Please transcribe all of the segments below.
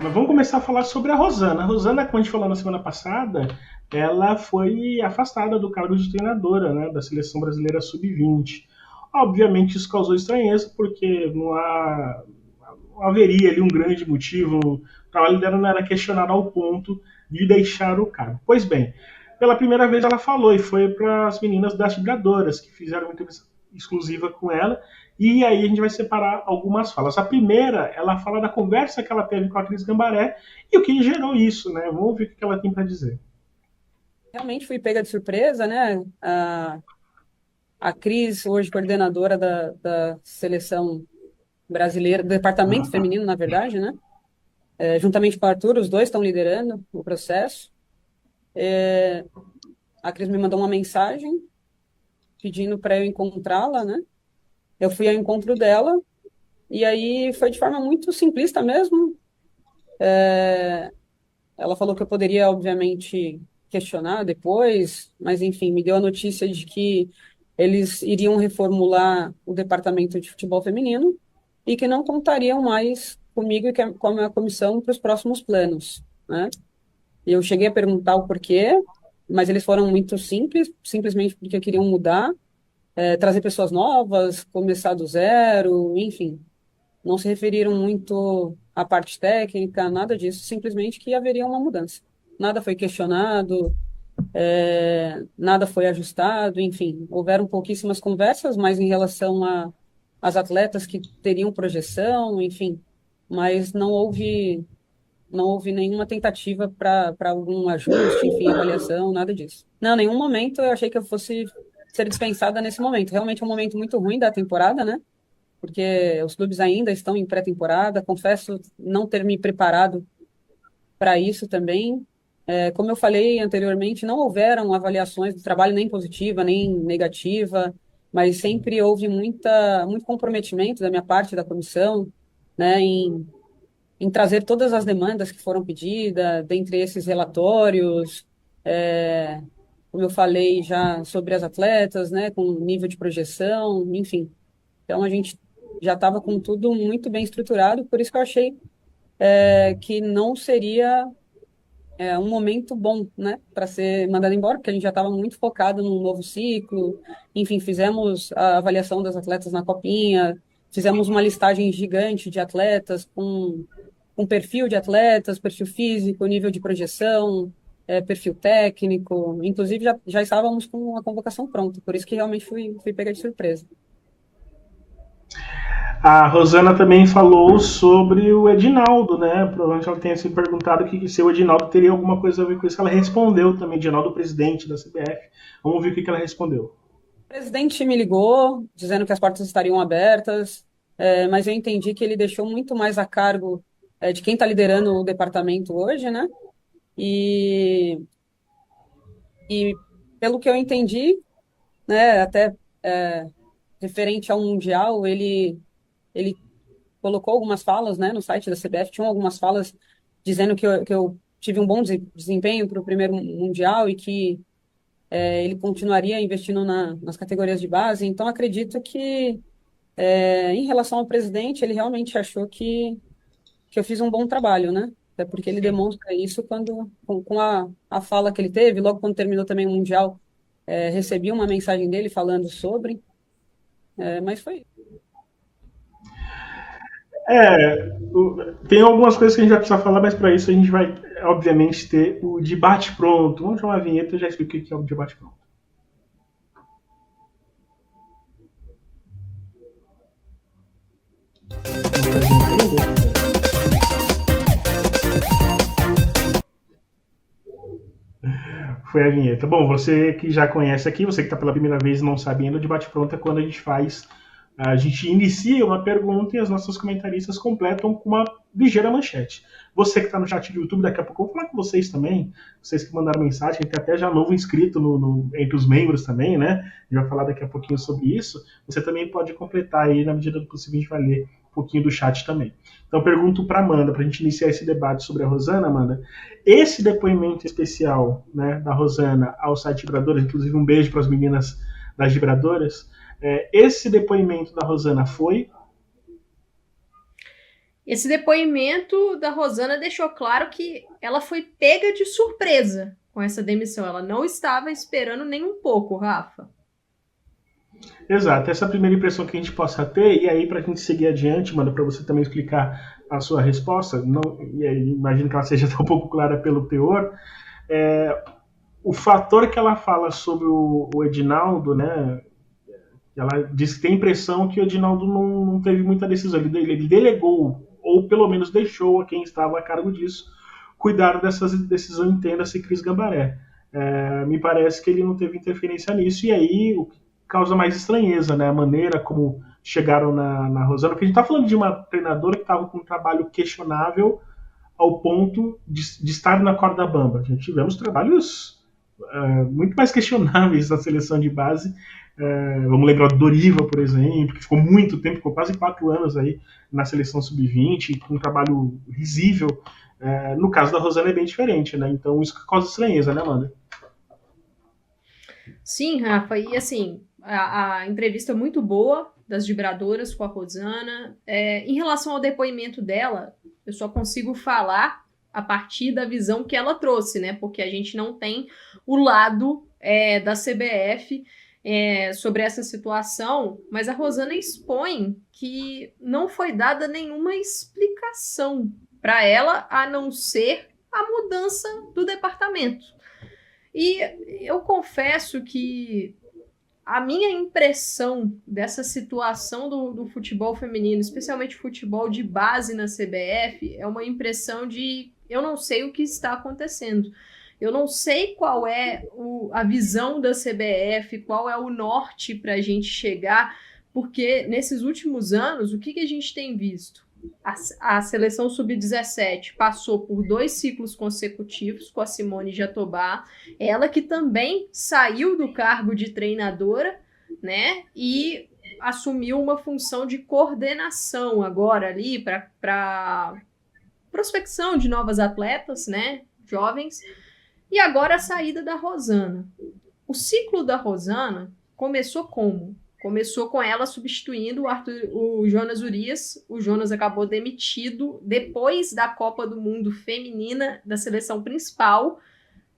Mas vamos começar a falar sobre a Rosana. A Rosana, como a gente falou na semana passada, ela foi afastada do cargo de treinadora, né, da seleção brasileira sub-20. Obviamente isso causou estranheza, porque não haveria ali um grande motivo, o trabalho dela não era questionado ao ponto de deixar o cargo. Pois bem, pela primeira vez ela falou, e foi para as meninas das jogadoras, que fizeram uma entrevista exclusiva com ela, e aí a gente vai separar algumas falas. A primeira, ela fala da conversa que ela teve com a Cris Gambaré e o que gerou isso, né? Vamos ver o que ela tem para dizer. Realmente fui pega de surpresa, né? A Cris, hoje coordenadora da seleção brasileira, do departamento feminino, na verdade, né? Juntamente com o Arthur, os dois estão liderando o processo. A Cris me mandou uma mensagem pedindo para eu encontrá-la, né? Eu fui ao encontro dela e aí foi de forma muito simplista mesmo. Ela falou que eu poderia, obviamente, questionar depois, mas enfim, me deu a notícia de que eles iriam reformular o departamento de futebol feminino e que não contariam mais comigo e com a minha comissão para os próximos planos, né? E eu cheguei a perguntar o porquê, mas eles foram muito simples, simplesmente porque queriam mudar, trazer pessoas novas, começar do zero, enfim. Não se referiram muito à parte técnica, nada disso, simplesmente que haveria uma mudança. Nada foi questionado, nada foi ajustado, enfim, houveram pouquíssimas conversas, mas em relação às atletas que teriam projeção, enfim, mas não houve nenhuma tentativa para algum ajuste, enfim, avaliação, nada disso. Não, em nenhum momento eu achei que eu fosse ser dispensada nesse momento. Realmente é um momento muito ruim da temporada, né? Porque os clubes ainda estão em pré-temporada. Confesso não ter me preparado para isso também. Como eu falei anteriormente, não houveram avaliações do trabalho nem positiva, nem negativa, mas sempre houve muito comprometimento da minha parte, da comissão, né, em trazer todas as demandas que foram pedidas, dentre esses relatórios, é, como eu falei já sobre as atletas, né, com nível de projeção, enfim. Então a gente já estava com tudo muito bem estruturado, por isso que eu achei que não seria um momento bom, né, para ser mandado embora, porque a gente já estava muito focado num novo ciclo. Enfim, fizemos a avaliação das atletas na Copinha, fizemos uma listagem gigante de atletas com perfil de atletas, perfil físico, nível de projeção, perfil técnico. Inclusive, já estávamos com a convocação pronta, por isso que realmente fui pega de surpresa. A Rosana também falou sobre o Edinaldo, né? Provavelmente ela tenha se perguntado se o Edinaldo teria alguma coisa a ver com isso. Ela respondeu também, Edinaldo, presidente da CBF. Vamos ver o que ela respondeu. O presidente me ligou, dizendo que as portas estariam abertas, mas eu entendi que ele deixou muito mais a cargo, de quem está liderando o departamento hoje, né? E, e pelo que eu entendi, né, até é, referente ao Mundial, ele colocou algumas falas, né, no site da CBF, tinham algumas falas dizendo que eu tive um bom desempenho para o primeiro Mundial e que ele continuaria investindo nas categorias de base. Então, acredito que, em relação ao presidente, ele realmente achou que eu fiz um bom trabalho, né? Até porque ele demonstra isso com a fala que ele teve, logo quando terminou também o Mundial, recebi uma mensagem dele falando sobre, mas foi. Tem algumas coisas que a gente vai precisar falar, mas para isso a gente vai, obviamente, ter o debate pronto. Vamos chamar a vinheta e eu já explico o que é o debate pronto. Foi a vinheta. Bom, você que já conhece aqui, você que está pela primeira vez e não sabe ainda, o debate pronto é quando a gente inicia uma pergunta e as nossas comentaristas completam com uma ligeira manchete. Você que está no chat do YouTube, daqui a pouco eu vou falar com vocês também, vocês que mandaram mensagem, tem até já novo inscrito entre os membros também, né? A gente vai falar daqui a pouquinho sobre isso. Você também pode completar aí, na medida do possível, a gente vai ler um pouquinho do chat também. Então, pergunto para Amanda, para a gente iniciar esse debate sobre a Rosana, Amanda. Esse depoimento especial, né, da Rosana ao site Vibradoras, inclusive um beijo para as meninas das Vibradoras, esse depoimento da Rosana foi? Esse depoimento da Rosana deixou claro que ela foi pega de surpresa com essa demissão. Ela não estava esperando nem um pouco, Rafa. Exato, essa é a primeira impressão que a gente possa ter, e aí para a gente seguir adiante, mano, para você também explicar a sua resposta, não, e aí imagino que ela seja um pouco clara pelo teor, o fator que ela fala sobre o Edinaldo, né, ela diz que tem a impressão que o Edinaldo não teve muita decisão, ele delegou, ou pelo menos deixou a quem estava a cargo disso, cuidar dessas decisões, entenda-se Cris Gambaré. Me parece que ele não teve interferência nisso, e aí o que causa mais estranheza, né? A maneira como chegaram na Rosana, porque a gente está falando de uma treinadora que estava com um trabalho questionável ao ponto de estar na corda bamba. Já tivemos trabalhos muito mais questionáveis na seleção de base. Vamos lembrar do Doriva, por exemplo, que ficou muito tempo, ficou quase 4 anos aí na seleção sub-20, com um trabalho risível. No caso da Rosana é bem diferente, né? Então isso causa estranheza, né, Amanda? Sim, Rafa, e assim, a entrevista muito boa das vibradoras com a Rosana. Em relação ao depoimento dela, eu só consigo falar a partir da visão que ela trouxe, né? Porque a gente não tem o lado da CBF sobre essa situação, mas a Rosana expõe que não foi dada nenhuma explicação para ela, a não ser a mudança do departamento. E eu confesso que a minha impressão dessa situação do futebol feminino, especialmente futebol de base na CBF, é uma impressão de eu não sei o que está acontecendo. Eu não sei qual é a visão da CBF, qual é o norte para a gente chegar, porque nesses últimos anos, o que a gente tem visto? A seleção sub-17 passou por 2 ciclos consecutivos com a Simone Jatobá, ela que também saiu do cargo de treinadora, né, e assumiu uma função de coordenação agora ali para prospecção de novas atletas, né, jovens, e agora a saída da Rosana. O ciclo da Rosana começou como? Começou com ela substituindo o Jonas Urias. O Jonas acabou demitido depois da Copa do Mundo Feminina da seleção principal,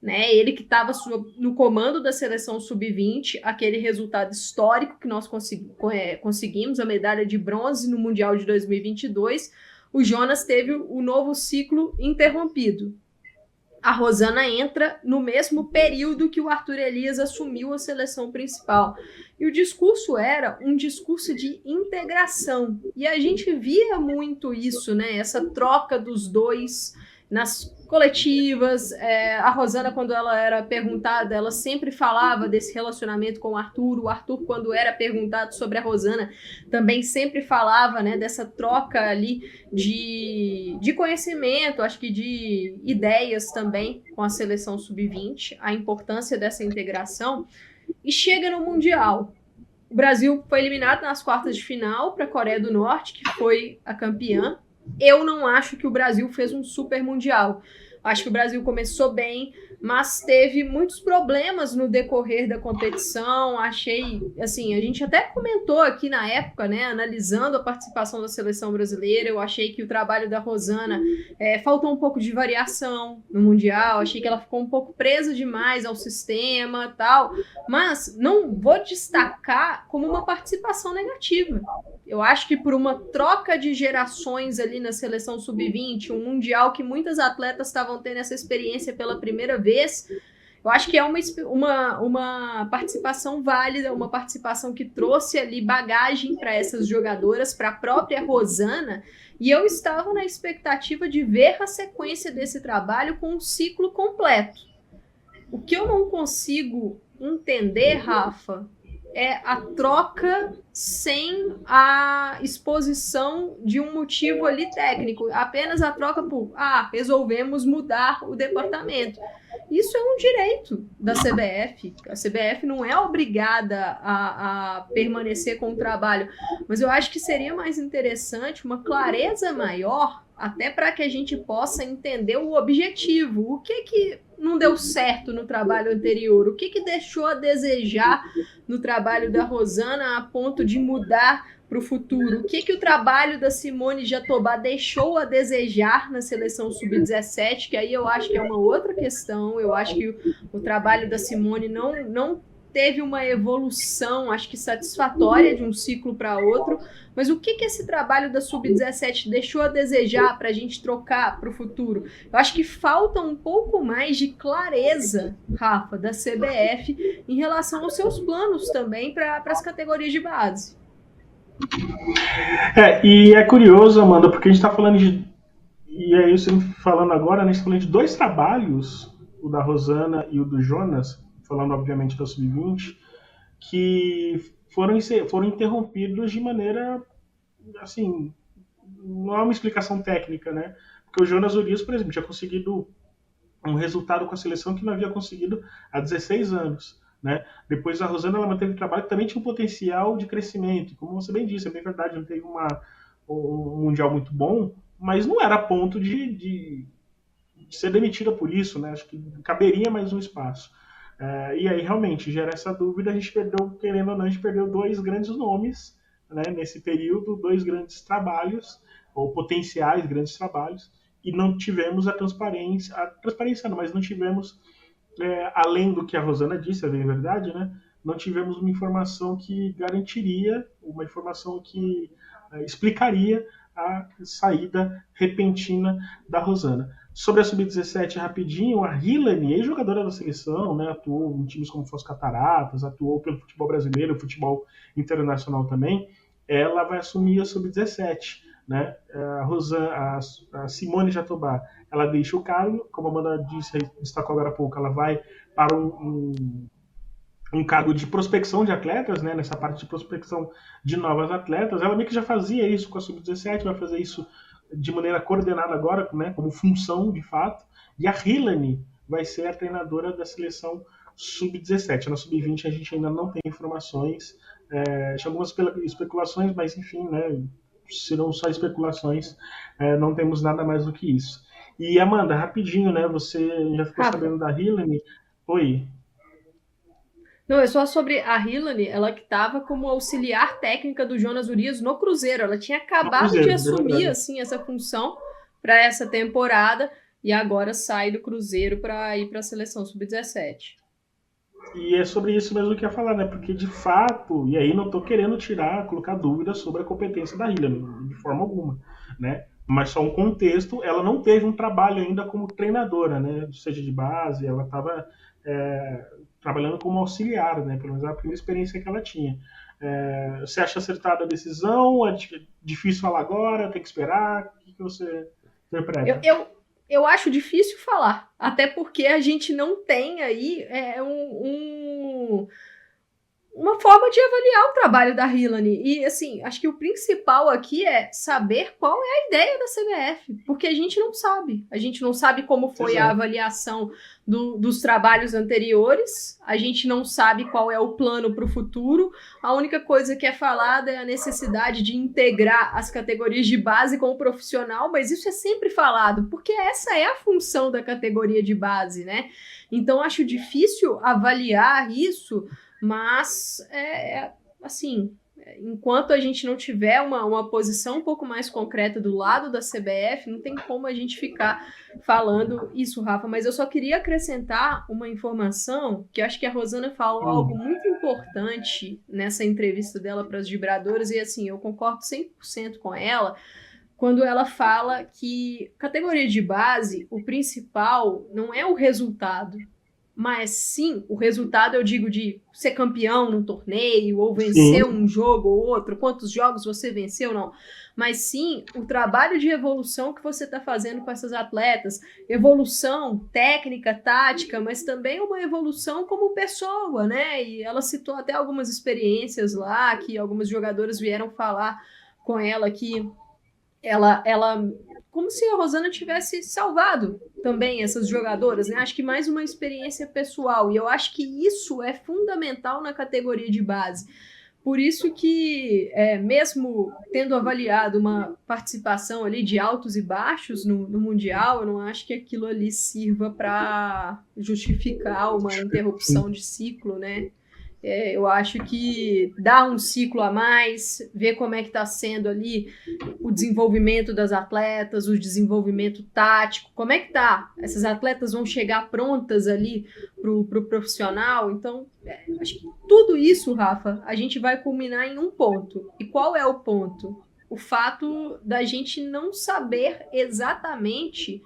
né? Ele que estava no comando da seleção sub-20, aquele resultado histórico que nós conseguimos, a medalha de bronze no Mundial de 2022. O Jonas teve o novo ciclo interrompido. A Rosana entra no mesmo período que o Arthur Elias assumiu a seleção principal. E o discurso era um discurso de integração. E a gente via muito isso, né? Essa troca dos dois nas coletivas. A Rosana, quando ela era perguntada, ela sempre falava desse relacionamento com o Arthur. O Arthur, quando era perguntado sobre a Rosana, também sempre falava, né, dessa troca ali de conhecimento, acho que de ideias também com a seleção sub-20, a importância dessa integração. E chega no Mundial. O Brasil foi eliminado nas quartas de final para a Coreia do Norte, que foi a campeã. Eu não acho que o Brasil fez um super mundial. Acho que o Brasil começou bem, mas teve muitos problemas no decorrer da competição. Achei, assim, a gente até comentou aqui na época, né, analisando a participação da seleção brasileira, eu achei que o trabalho da Rosana faltou um pouco de variação no Mundial, achei que ela ficou um pouco presa demais ao sistema e tal, mas não vou destacar como uma participação negativa. Eu acho que por uma troca de gerações ali na seleção sub-20, um Mundial que muitas atletas estavam tendo essa experiência pela primeira vez, eu acho que é uma participação válida, uma participação que trouxe ali bagagem para essas jogadoras, para a própria Rosana, e eu estava na expectativa de ver a sequência desse trabalho com um ciclo completo. O que eu não consigo entender, Rafa, é a troca sem a exposição de um motivo ali técnico, apenas a troca por, resolvemos mudar o departamento. Isso é um direito da CBF. A CBF não é obrigada a permanecer com o trabalho, mas eu acho que seria mais interessante uma clareza maior, até para que a gente possa entender o objetivo. O que não deu certo no trabalho anterior? O que deixou a desejar no trabalho da Rosana a ponto de mudar para o futuro? O que o trabalho da Simone Jatobá deixou a desejar na seleção sub-17? Que aí eu acho que é uma outra questão. Eu acho que o trabalho da Simone não teve uma evolução, acho que satisfatória de um ciclo para outro. Mas o que esse trabalho da sub-17 deixou a desejar para a gente trocar para o futuro? Eu acho que falta um pouco mais de clareza, Rafa, da CBF em relação aos seus planos também para as categorias de base. E é curioso, Amanda, porque a gente está falando de. E é isso falando agora, né, a gente está falando de dois trabalhos, o da Rosana e o do Jonas, falando obviamente da Sub-20, que foram interrompidos de maneira, assim, não é uma explicação técnica, né? Porque o Jonas Urias, por exemplo, tinha conseguido um resultado com a seleção que não havia conseguido há 16 anos. Né? Depois a Rosana ela manteve o trabalho que também tinha um potencial de crescimento. Como você bem disse, é bem verdade, não teve um mundial muito bom, mas não era a ponto de ser demitida por isso. Né? Acho que caberia mais um espaço. E aí realmente gera essa dúvida. A gente perdeu, querendo ou não, a gente perdeu dois grandes nomes, né? Nesse período, dois grandes trabalhos, ou potenciais grandes trabalhos, e não tivemos a transparência não, mas não tivemos, além do que a Rosana disse, é bem verdade, né? Não tivemos uma informação que garantiria, uma informação que explicaria a saída repentina da Rosana. Sobre a Sub-17, rapidinho, a Hillary, ex-jogadora da seleção, né, atuou em times como Foz Cataratas, atuou pelo futebol brasileiro, futebol internacional também, ela vai assumir a Sub-17. Né? A Simone Jatobá, ela deixa o cargo, como a Amanda destacou agora há pouco, ela vai para um cargo de prospecção de atletas, né? Nessa parte de prospecção de novas atletas. Ela meio que já fazia isso com a Sub-17, vai fazer isso de maneira coordenada agora, né? Como função de fato. E a Hillary vai ser a treinadora da seleção Sub-17. Na Sub-20 a gente ainda não tem informações, tinha algumas especulações, mas enfim, né? Serão só especulações, não temos nada mais do que isso. E Amanda, rapidinho, né? Você já ficou sabendo da Hillary? Oi. Não, é só sobre a Hillary, ela que estava como auxiliar técnica do Jonas Urias no Cruzeiro. Ela tinha acabado de assumir assim, essa função para essa temporada e agora sai do Cruzeiro para ir para a seleção Sub-17. E é sobre isso mesmo que eu ia falar, né? Porque de fato, e aí não estou querendo colocar dúvidas sobre a competência da Hillary, de forma alguma, né? Mas só um contexto, ela não teve um trabalho ainda como treinadora, né? Seja de base, ela estava trabalhando como auxiliar, né? Pelo menos a primeira experiência que ela tinha. Você acha acertada a decisão? É difícil falar agora? Tem que esperar? O que você interpreta? Eu acho difícil falar, até porque a gente não tem aí uma forma de avaliar o trabalho da Hillary. E, assim, acho que o principal aqui é saber qual é a ideia da CBF, porque a gente não sabe. A gente não sabe como foi a avaliação dos trabalhos anteriores, a gente não sabe qual é o plano para o futuro. A única coisa que é falada é a necessidade de integrar as categorias de base com o profissional, mas isso é sempre falado, porque essa é a função da categoria de base, né? Então, acho difícil avaliar isso, mas, assim, enquanto a gente não tiver uma posição um pouco mais concreta do lado da CBF, não tem como a gente ficar falando isso, Rafa. Mas eu só queria acrescentar uma informação, que eu acho que a Rosana falou algo muito importante nessa entrevista dela para as vibradoras, e assim, eu concordo 100% com ela, quando ela fala que categoria de base, o principal não é o resultado, mas sim, o resultado, eu digo, de ser campeão num torneio, ou vencer um jogo ou outro, quantos jogos você venceu, não. Mas sim, o trabalho de evolução que você está fazendo com essas atletas, evolução técnica, tática, mas também uma evolução como pessoa, né? E ela citou até algumas experiências lá, que algumas jogadoras vieram falar com ela, que ela como se a Rosana tivesse salvado também essas jogadoras, né? Acho que mais uma experiência pessoal, e eu acho que isso é fundamental na categoria de base. Por isso que, mesmo tendo avaliado uma participação ali de altos e baixos no Mundial, eu não acho que aquilo ali sirva para justificar uma interrupção de ciclo, né? Eu acho que dá um ciclo a mais, ver como é que está sendo ali o desenvolvimento das atletas, o desenvolvimento tático, como é que tá? Essas atletas vão chegar prontas ali pro profissional? Então, acho que tudo isso, Rafa, a gente vai culminar em um ponto. E qual é o ponto? O fato da gente não saber exatamente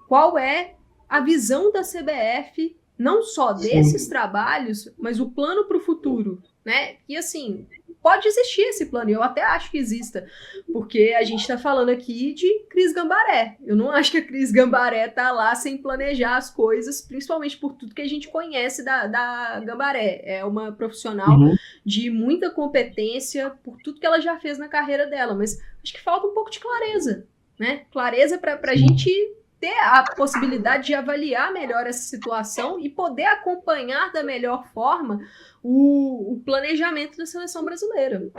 qual é a visão da CBF, não só desses trabalhos, mas o plano para o futuro, né? E assim, pode existir esse plano, eu até acho que exista, porque a gente está falando aqui de Cris Gambaré. Eu não acho que a Cris Gambaré tá lá sem planejar as coisas, principalmente por tudo que a gente conhece da Gambaré. É uma profissional de muita competência por tudo que ela já fez na carreira dela, mas acho que falta um pouco de clareza, né? Clareza para a gente ter a possibilidade de avaliar melhor essa situação e poder acompanhar da melhor forma o planejamento da seleção brasileira.